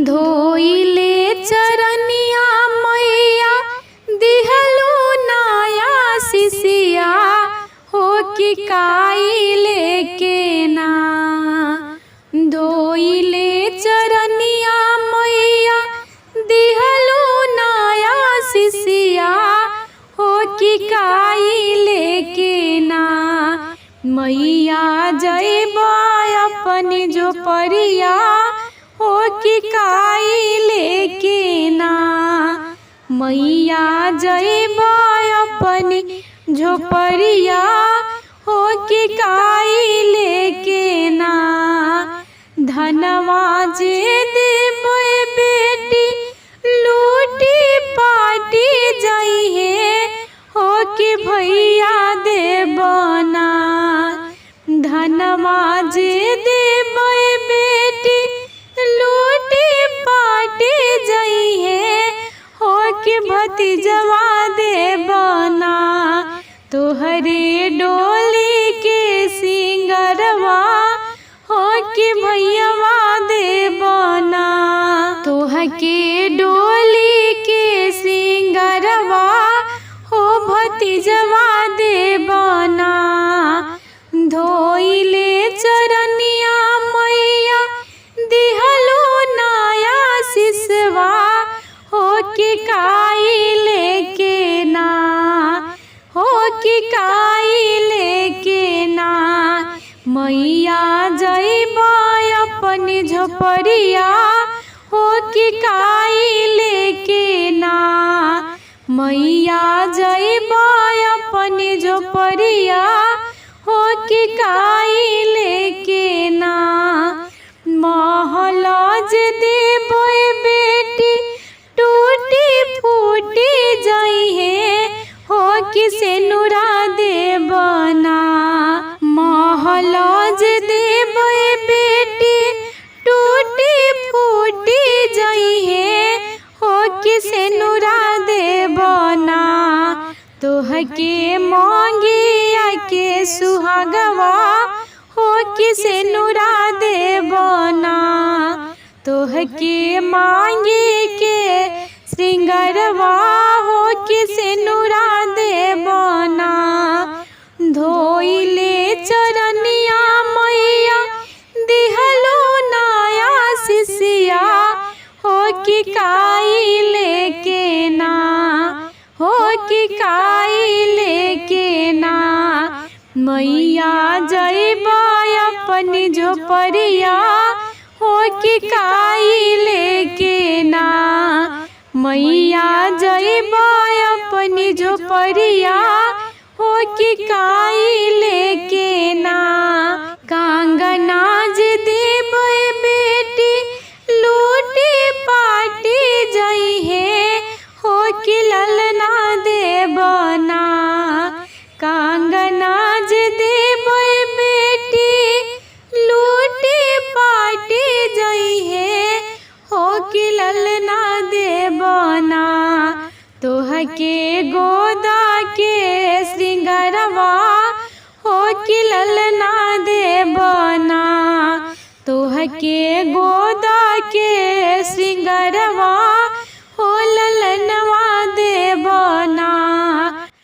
धोइले चरनिया मैया दिहलो नया शिशिया हो कि काइले के ना। धोइले चरनिया मैया दिहलो नया शिशिया हो कि काइले के ना। मैया जइबा अपनी जो परिया हो कि काइले के ना। मैया जइबा अपनी झोपड़िया हो कि काइले के ना। धनवा जे देबै बेटी लूटी पाटी जइहे हो कि भैया देबना। धनवा जे देबै बेटी लूटी पाटी जइहे हो कि भतीजवा देबना। तोहरे डोली के सिंगरवा हो कि भैयावा देबना। तोहके डोली के सिंगरवा हो भतीजवा देबना। धोइले चरनिया मैया दिहलो नया शिशवा हो कि काइले के ना। हो कि काइले के ना। मैया जइबा अपनी झोपड़िया हो कि काइले के ना। मैया जइबा अपनी झोपड़िया हो कि काइले के ना। महलज देबै बेटी टूटी फूटी जइहे हो कि सेनुरा देबना। महलज देबै बेटी टूटी फूटी जइहे हो कि सेनुरा देबना। तोहके मांगिया के सुहागवा हो कि सेनुरा देबना। तोहके मांगी के श्रृंगारवा हो कि सेनुरा देबना। धोइले चरनिया मैया दिहलो नया शिशिया हो कि काइले के ना। हो कि काइले के ना। मैया जइबा अपनी झोपड़िया हो कि काइले के ना। मैया जइबा अपनी झोपड़िया हो कि काइले के ना। कांगना जे देबै बेटी लूटी पाटी जइहे हो कि ललना देबना। कांगना जे देबै बेटी लूटी पाटी जइहे हो कि ललना देबना। तोहके गोदा के श्रृंगारवा हो कि ललना देबना। तोहके गोदा के श्रृंगारवा